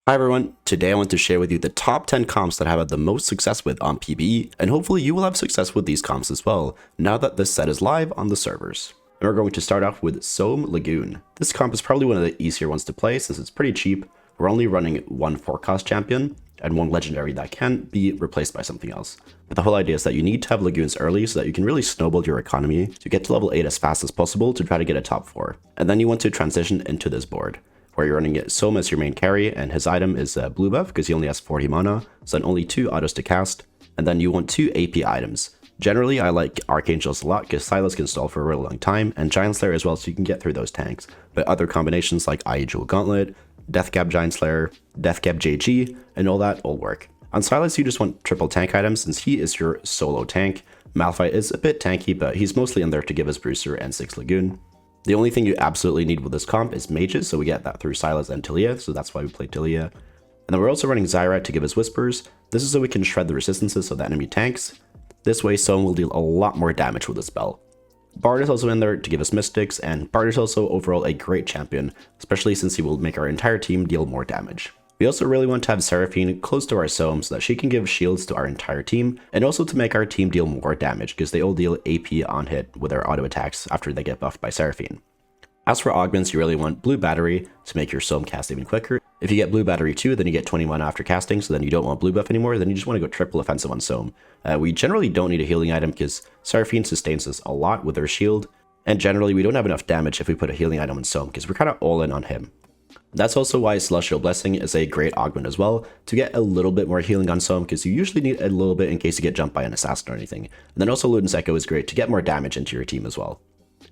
Hi everyone, today I want to share with you the top 10 comps that I've had the most success with on PvE, and hopefully you will have success with these comps as well, now that this set is live on the servers. And we're going to start off with Sohm Lagoon. This comp is probably one of the easier ones to play since it's pretty cheap. We're only running one 4-cost champion, and one legendary that can't be replaced by something else. But the whole idea is that you need to have Lagoons early so that you can really snowball your economy to get to level 8 as fast as possible to try to get a top 4. And then you want to transition into this board, where you're running Sohm as your main carry, and his item is blue buff because he only has 40 mana, so then only 2 autos to cast, and then you want 2 AP items. Generally, I like Archangels a lot because Sylas can stall for a really long time, and Giant Slayer as well so you can get through those tanks, but other combinations like IE Jewel Gauntlet, Deathcap Giant Slayer, Deathcap JG, and all that all work. On Sylas, you just want triple tank items since he is your solo tank. Malphite is a bit tanky, but he's mostly in there to give us Bruiser and 6 Lagoon. The only thing you absolutely need with this comp is mages, so we get that through Sylas and Tilia, so that's why we play Tilia. And then we're also running Zyra to give us Whispers. This is so we can shred the resistances of the enemy tanks. This way, Sohm will deal a lot more damage with the spell. Bard is also in there to give us Mystics, and Bard is also overall a great champion, especially since he will make our entire team deal more damage. We also really want to have Sy'fen close to our Sohm so that she can give shields to our entire team, and also to make our team deal more damage because they all deal AP on hit with their auto attacks after they get buffed by Sy'fen. As for augments, you really want Blue Battery to make your Sohm cast even quicker. If you get Blue Battery 2, then you get 21 after casting, so then you don't want Blue Buff anymore, then you just want to go triple offensive on Sohm. We generally don't need a healing item because Sy'fen sustains us a lot with her shield, and generally we don't have enough damage if we put a healing item on Sohm because we're kind of all in on him. That's also why Celestial Blessing is a great augment as well, to get a little bit more healing on Sohm because you usually need a little bit in case you get jumped by an assassin or anything. And then also Luden's Echo is great to get more damage into your team as well.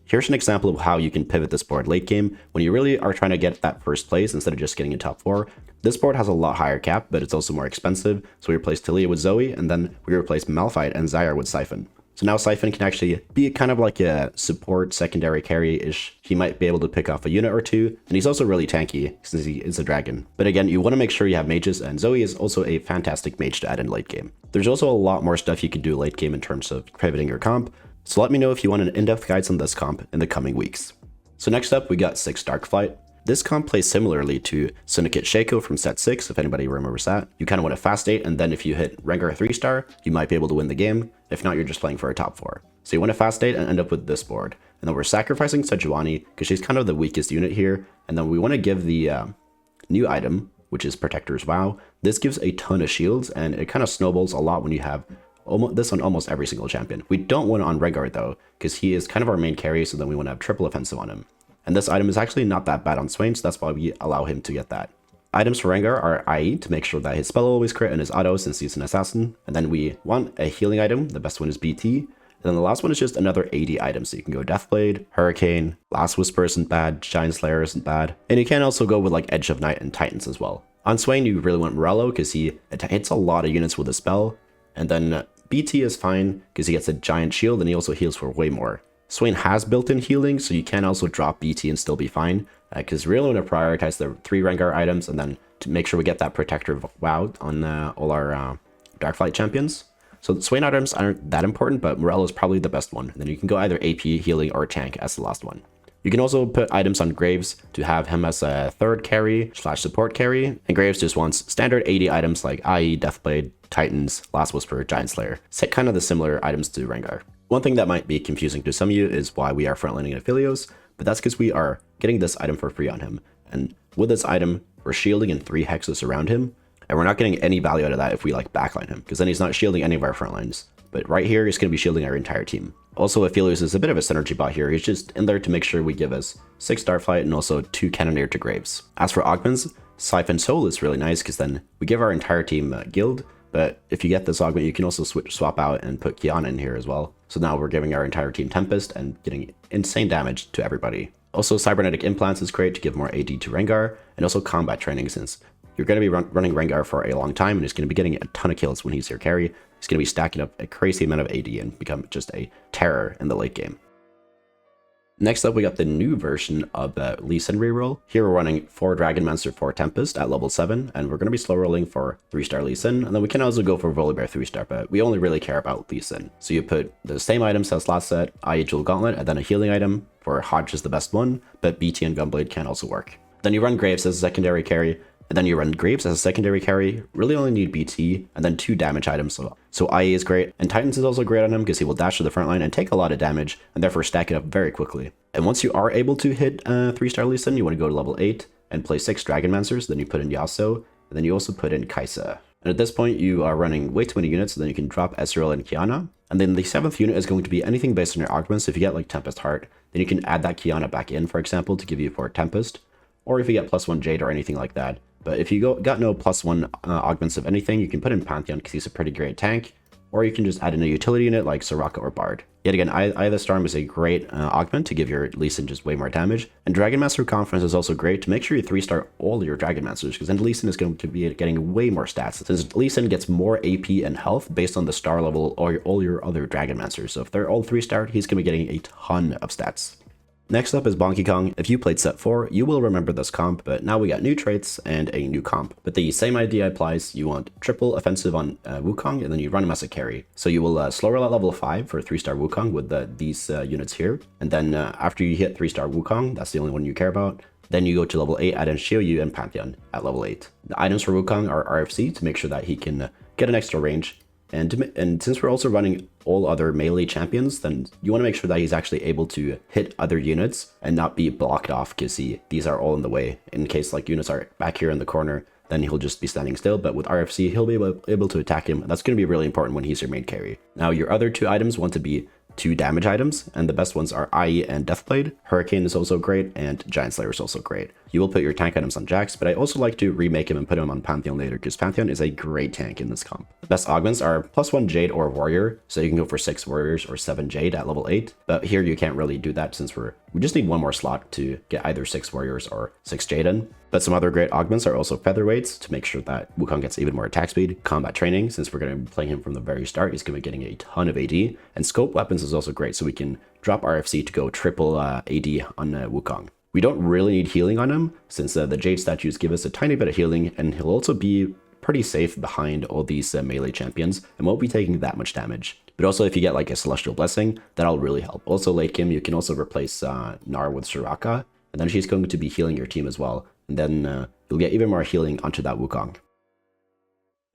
Here's an example of how you can pivot this board late game when you really are trying to get that first place instead of just getting a top 4. This board has a lot higher cap, but it's also more expensive, so we replace Tilia with Zoe, and then we replace Malphite and Zyra with Sy'fen. So now Sy'fen can actually be kind of like a support secondary carry-ish. He might be able to pick off a unit or two, and he's also really tanky since he is a dragon. But again, you want to make sure you have mages, and Zoe is also a fantastic mage to add in late game. There's also a lot more stuff you can do late game in terms of pivoting your comp, so let me know if you want an in-depth guides on this comp in the coming weeks. So next up, we got 6 Darkflight. This comp plays similarly to Syndicate Shaco from set 6, if anybody remembers that. You kind of want a fast 8, and then if you hit Rengar 3-star, you might be able to win the game. If not, you're just playing for a top 4. So you want a fast 8 and end up with this board. And then we're sacrificing Sejuani because she's kind of the weakest unit here. And then we want to give the new item, which is Protector's Vow. This gives a ton of shields, and it kind of snowballs a lot when you have this on almost every single champion. We don't want it on Rengar though, because he is kind of our main carry, so then we want to have triple offensive on him. And this item is actually not that bad on Swain, so that's why we allow him to get that. Items for Rengar are IE to make sure that his spell will always crit and his auto since he's an assassin. And then we want a healing item, the best one is BT. And then the last one is just another AD item, so you can go Deathblade, Hurricane, Last Whisper isn't bad, Giant Slayer isn't bad. And you can also go with like Edge of Night and Titans as well. On Swain, you really want Morello because he hits a lot of units with a spell. And then BT is fine because he gets a giant shield and he also heals for way more. Swain has built-in healing, so you can also drop BT and still be fine, because we really want to prioritize the 3 Rengar items and then to make sure we get that Protector Vow on all our Darkflight champions. So the Swain items aren't that important, but Morello is probably the best one. And then you can go either AP, healing, or tank as the last one. You can also put items on Graves to have him as a 3rd carry / support carry, and Graves just wants standard 80 items like IE, Deathblade, Titans, Last Whisper, Giant Slayer. Set kind of the similar items to Rengar. One thing that might be confusing to some of you is why we are frontlining Aphelios, but that's because we are getting this item for free on him. And with this item, we're shielding in 3 hexes around him, and we're not getting any value out of that if we like backline him, because then he's not shielding any of our front lines. But right here, he's going to be shielding our entire team. Also, Aphelios is a bit of a synergy bot here. He's just in there to make sure we give us 6 Starflight and also 2 Cannoneer to Graves. As for augments, Sy'fen Soul is really nice because then we give our entire team Guild. But if you get this augment, you can also swap out and put Kiana in here as well. So now we're giving our entire team Tempest and getting insane damage to everybody. Also, Cybernetic Implants is great to give more AD to Rengar, and also combat training since you're going to be running Rengar for a long time and he's going to be getting a ton of kills when he's your carry. He's going to be stacking up a crazy amount of AD and become just a terror in the late game. Next up, we got the new version of Sin Reroll. Here we're running 4 Dragon Monster, 4 Tempest at level 7, and we're going to be slow rolling for 3-star Lee Sin, and then we can also go for Volibear 3-star, but we only really care about Lee Sin. So you put the same items as last set, IE Jewel Gauntlet, and then a healing item, for Hodge is the best one, but BT and Gunblade can also work. Then you run Graves as a secondary carry, And then you run Graves as a secondary carry, really only need BT, and then 2 damage items. So IE is great, and Titans is also great on him because he will dash to the front line and take a lot of damage, and therefore stack it up very quickly. And once you are able to hit 3-star Lee Sin, you want to go to level 8 and play 6 Dragonmancers, then you put in Yasuo, and then you also put in Kai'Sa. And at this point, you are running way too many units, so then you can drop Ezreal and Kiana. And then the 7th unit is going to be anything based on your augments. If you get like Tempest Heart, then you can add that Kiana back in, for example, to give you for Tempest. Or if you get +1 Jade or anything like that. But if you got no +1 augments of anything, you can put in Pantheon because he's a pretty great tank. Or you can just add in a utility unit like Soraka or Bard. Yet again, Eye of the Storm is a great augment to give your Lee Sin just way more damage. And Dragon Master Conference is also great to make sure you 3-star all your Dragon Masters, because then Lee Sin is going to be getting way more stats, since Lee Sin gets more AP and health based on the star level or all your other Dragon Masters. So if they're all 3-starred, he's going to be getting a ton of stats. Next up is Bonkey Kong. If you played set 4, you will remember this comp, but now we got new traits and a new comp. But the same idea applies. You want triple offensive on Wukong, and then you run him as a carry. So you will slow roll at level 5 for 3-star Wukong with these units here. And then after you hit 3-star Wukong, that's the only one you care about, then you go to level 8, add in Xiaoyu and Pantheon at level 8. The items for Wukong are RFC to make sure that he can get an extra range. And since we're also running all other melee champions, then you want to make sure that he's actually able to hit other units and not be blocked off, because these are all in the way. In case like units are back here in the corner, then he'll just be standing still. But with RFC, he'll be able to attack him. And that's going to be really important when he's your main carry. Now, your other 2 items want to be 2 damage items, and the best ones are IE and Deathblade. Hurricane is also great, and Giant Slayer is also great. You will put your tank items on Jax, but I also like to remake him and put him on Pantheon later, because Pantheon is a great tank in this comp. The best augments are +1 Jade or Warrior, so you can go for 6 Warriors or 7 Jade at level 8, but here you can't really do that since we just need 1 more slot to get either 6 Warriors or 6 Jade in. But some other great augments are also Featherweights to make sure that Wukong gets even more attack speed, Combat Training, since we're going to be playing him from the very start, he's going to be getting a ton of AD, and Scope Weapons is also great, so we can drop RFC to go triple AD on Wukong. We don't really need healing on him, since the Jade statues give us a tiny bit of healing, and he'll also be pretty safe behind all these melee champions, and won't be taking that much damage. But also if you get like a Celestial Blessing, that'll really help. Also late game, you can also replace Nar with Soraka, and then she's going to be healing your team as well, and then you'll get even more healing onto that Wukong.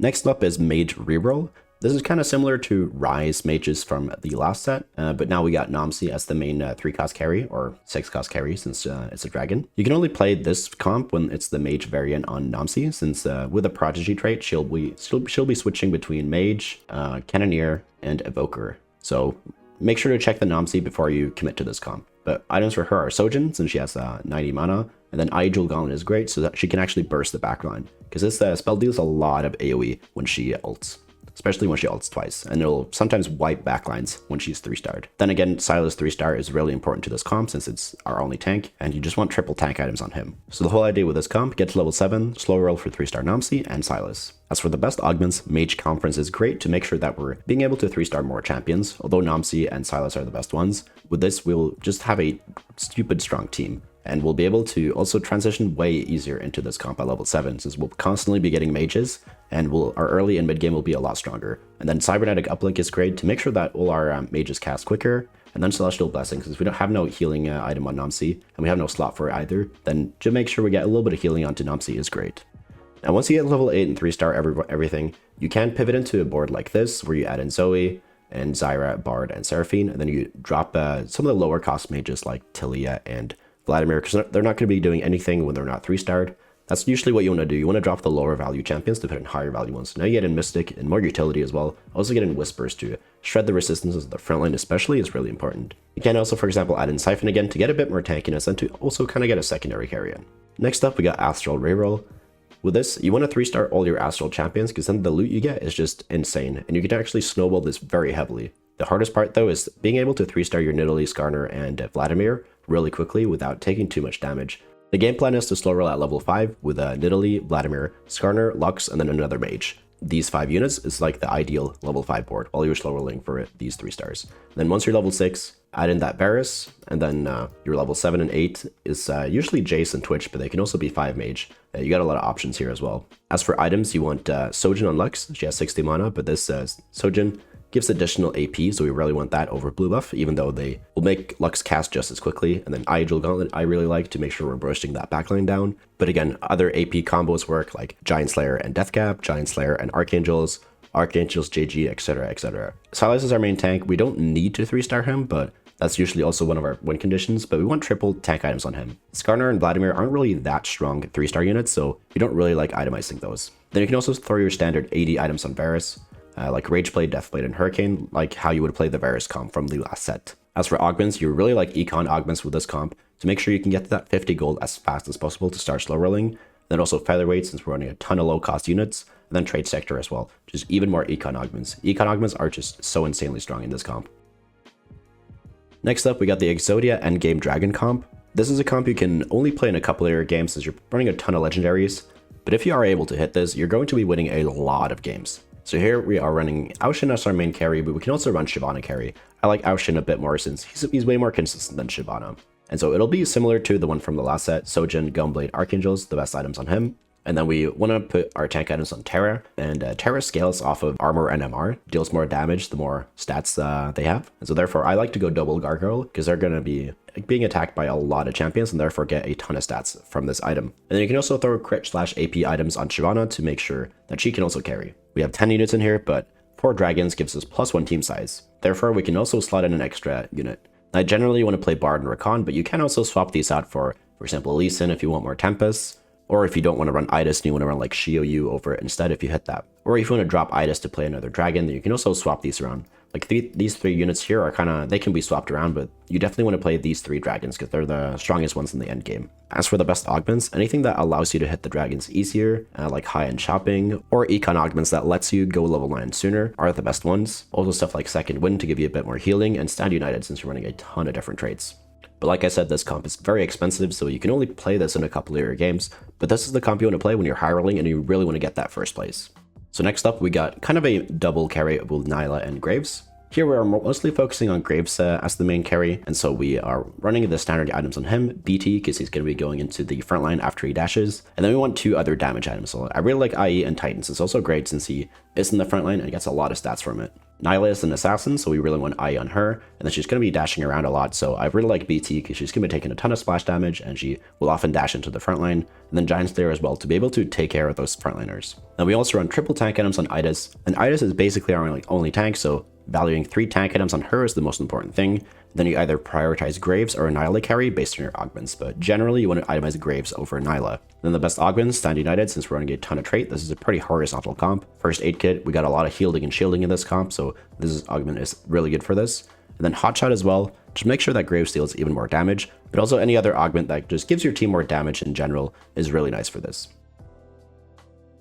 Next up is Mage Reroll. This is kind of similar to Rise mages from the last set, but now we got Nomsy as the main 3-cost carry, or 6-cost carry since it's a dragon. You can only play this comp when it's the mage variant on Nomsy, since with a prodigy trait, she'll be switching between mage, cannoneer, and evoker. So make sure to check the Nomsy before you commit to this comp. But items for her are Sojin, since she has 90 mana, and then Jewel Gauntlet is great so that she can actually burst the backline, because this spell deals a lot of AoE when she ults. Especially when she ults twice, and it'll sometimes wipe backlines when she's 3-starred. Then again, Sylas 3-star is really important to this comp since it's our only tank, and you just want triple tank items on him. So the whole idea with this comp, get to level 7, slow roll for 3-star Nomsy and Sylas. As for the best augments, Mage Conference is great to make sure that we're being able to 3-star more champions, although Nomsy and Sylas are the best ones. With this, we'll just have a stupid strong team. And we'll be able to also transition way easier into this comp at level 7, since we'll constantly be getting mages, and our early and mid game will be a lot stronger. And then Cybernetic Uplink is great to make sure that all our mages cast quicker, and then Celestial Blessing, since we don't have no healing item on Nomsy, and we have no slot for it either, then to make sure we get a little bit of healing onto Nomsy is great. Now once you get level 8 and 3-star everything, you can pivot into a board like this, where you add in Zoe, and Zyra, Bard, and Seraphine, and then you drop some of the lower cost mages like Tilia and Vladimir, because they're not going to be doing anything when they're not 3-starred. That's usually what you want to do. You want to drop the lower value champions to put in higher value ones. Now you get in Mystic and more utility as well. Also get in Whispers to shred the resistances of the front line especially is really important. You can also, for example, add in Sy'fen again to get a bit more tankiness and to also kind of get a secondary carry in. Next up, we got Astral Reroll. With this, you want to 3-star all your Astral champions, because then the loot you get is just insane, and you can actually snowball this very heavily. The hardest part though is being able to 3-star your Nidalee, Skarner, and Vladimir really quickly without taking too much damage. The game plan is to slow roll at level 5 with Nidalee, Vladimir, Skarner, Lux, and then another mage. These 5 units is like the ideal level 5 board while you're slow rolling for these 3 stars. Then once you're level 6, add in that Varus, and then your level 7 and 8 is usually Jace and Twitch, but they can also be 5 mage. You got a lot of options here as well. As for items, you want Sojin on Lux. She has 60 mana, but this Sojin gives additional AP, so we really want that over blue buff, even though they will make Lux cast just as quickly. And then Agile Gauntlet I really like to make sure we're bursting that backline down. But again, other AP combos work like Giant Slayer and Death Cap, Giant Slayer and Archangels, Archangels JG, etc, etc. Silas is our main tank. We don't need to 3-star him, but that's usually also one of our win conditions, but we want triple tank items on him. Skarner and Vladimir aren't really that strong 3-star units, so you don't really like itemizing those. Then you can also throw your standard AD items on Varus, like Rageblade, Deathblade, and Hurricane, like how you would play the Varus comp from the last set. As for augments, you really like econ augments with this comp to make sure you can get to that 50 gold as fast as possible to start slow rolling. Then also Featherweight, since we're running a ton of low cost units, and then Trade Sector as well, just even more econ augments. Econ augments are just so insanely strong in this comp. Next up, we got the Exodia Endgame Dragon comp. This is a comp you can only play in a couple of your games since you're running a ton of legendaries, but if you are able to hit this, you're going to be winning a lot of games. So here we are running Aoshin as our main carry, but we can also run Shyvana carry. I like Aoshin a bit more since he's way more consistent than Shyvana. And so it'll be similar to the one from the last set, Sojin, Gunblade, Archangels, the best items on him. And then we want to put our tank items on Terra, and Terra scales off of armor and MR, deals more damage the more stats they have. And so therefore I like to go double Gargoyle because they're going to be being attacked by a lot of champions and therefore get a ton of stats from this item. And then you can also throw crit/AP items on Shyvana to make sure that she can also carry. We have 10 units in here, but 4 dragons gives us +1 team size. Therefore we can also slot in an extra unit. I generally want to play Bard and Rakan, but you can also swap these out for example, Lee Sin if you want more Tempests. Or if you don't want to run Idis and you want to run like Shioyu over it instead if you hit that. Or if you want to drop Idis to play another dragon, then you can also swap these around. Like these 3 units here are they can be swapped around, but you definitely want to play these 3 dragons because they're the strongest ones in the end game. As for the best augments, anything that allows you to hit the dragons easier, like high-end shopping, or econ augments that lets you go level 9 sooner are the best ones. Also stuff like Second Wind to give you a bit more healing, and Stand United since you're running a ton of different traits. But like I said, this comp is very expensive, so you can only play this in a couple of your games, but this is the comp you want to play when you're high rolling and you really want to get that first place. So next up, we got kind of a double carry with Nilah and Graves. Here we are mostly focusing on Graves as the main carry, and so we are running the standard items on him, BT, because he's going to be going into the front line after he dashes, and then we want 2 other damage items. So I really like IE and Titans. It's also great since he is in the front line and gets a lot of stats from it. Nilah is an assassin, so we really want IE on her, and then she's going to be dashing around a lot, so I really like BT because she's going to be taking a ton of splash damage, and she will often dash into the front line, and then Giant Slayer as well to be able to take care of those frontliners. Then we also run triple tank items on Idis, and Idis is basically our only tank, so valuing 3 tank items on her is the most important thing. Then you either prioritize Graves or Nilah carry based on your augments, but generally you want to itemize Graves over Nilah. Then the best augments, Stand United, since we're running a ton of trait, this is a pretty horizontal comp. First aid kit, we got a lot of healing and shielding in this comp, so this augment is really good for this. And then Hotshot as well, to make sure that Graves deals even more damage, but also any other augment that just gives your team more damage in general is really nice for this.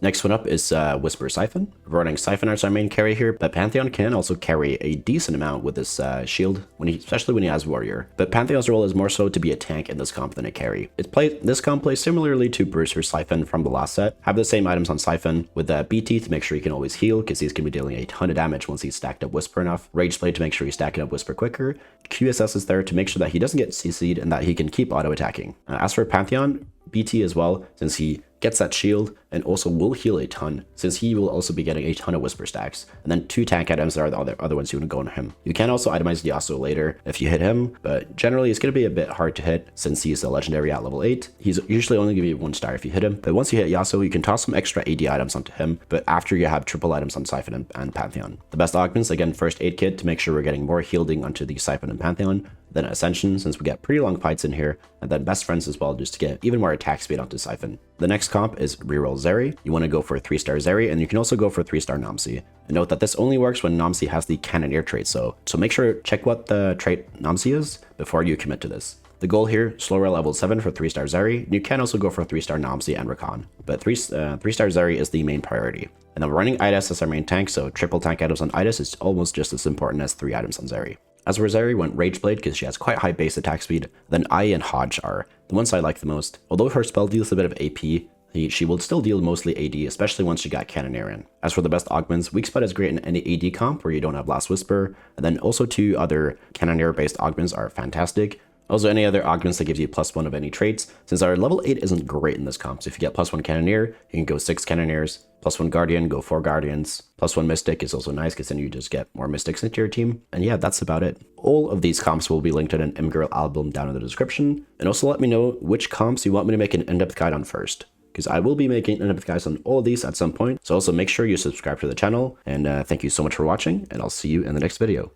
Next one up is Whisper Sy'fen. We're running Sy'fen as our main carry here, but Pantheon can also carry a decent amount with this shield, especially when he has Warrior. But Pantheon's role is more so to be a tank in this comp than a carry. This comp plays similarly to Bruiser Sy'fen from the last set. Have the same items on Sy'fen with BT to make sure he can always heal, because he's going to be dealing a ton of damage once he's stacked up Whisper enough. Rageblade to make sure he's stacking up Whisper quicker. QSS is there to make sure that he doesn't get CC'd and that he can keep auto-attacking. As for Pantheon, BT as well, since he gets that shield and also will heal a ton, since he will also be getting a ton of Whisper stacks. And then 2 tank items are the other ones you want to go on him. You can also itemize Yasuo later if you hit him, but generally it's going to be a bit hard to hit since he's a legendary at level 8. He's usually only going to be 1 star if you hit him, but once you hit Yasuo, you can toss some extra AD items onto him, but after you have triple items on Sy'fen and Pantheon. The best augments, again, first aid kit to make sure we're getting more healing onto the Sy'fen and Pantheon, then Ascension since we get pretty long fights in here, and then Best Friends as well just to get even more attack speed onto Sy'fen. The next comp is Reroll Zeri. You want to go for 3-star Zeri, and you can also go for 3-star Nomsy. And note that this only works when Nomsy has the Cannoneer trait, so make sure to check what the trait Nomsy is before you commit to this. The goal here, slow roll level 7 for 3-star Zeri. You can also go for 3-star Nomsy and Rakan, but 3-star Zeri is the main priority. And then we're running Idis as our main tank, so triple tank items on Idis is almost just as important as 3 items on Zeri. As for Zeri, went Rageblade because she has quite high base attack speed. Then Ai and Hodge are the ones I like the most. Although her spell deals a bit of AP, she will still deal mostly AD, especially once she got Cannoneer in. As for the best augments, Weak Spot is great in any AD comp where you don't have Last Whisper, and then also 2 other Cannoneer based augments are fantastic. Also, any other augments that gives you +1 of any traits. Since our level 8 isn't great in this comp, so if you get +1 Cannoneer, you can go 6 Cannoneers. +1 Guardian, go 4 Guardians. +1 Mystic is also nice because then you just get more Mystics into your team. And yeah, that's about it. All of these comps will be linked in an Imgirl album down in the description. And also let me know which comps you want me to make an in-depth guide on first, because I will be making in-depth guides on all of these at some point. So also make sure you subscribe to the channel. And thank you so much for watching, and I'll see you in the next video.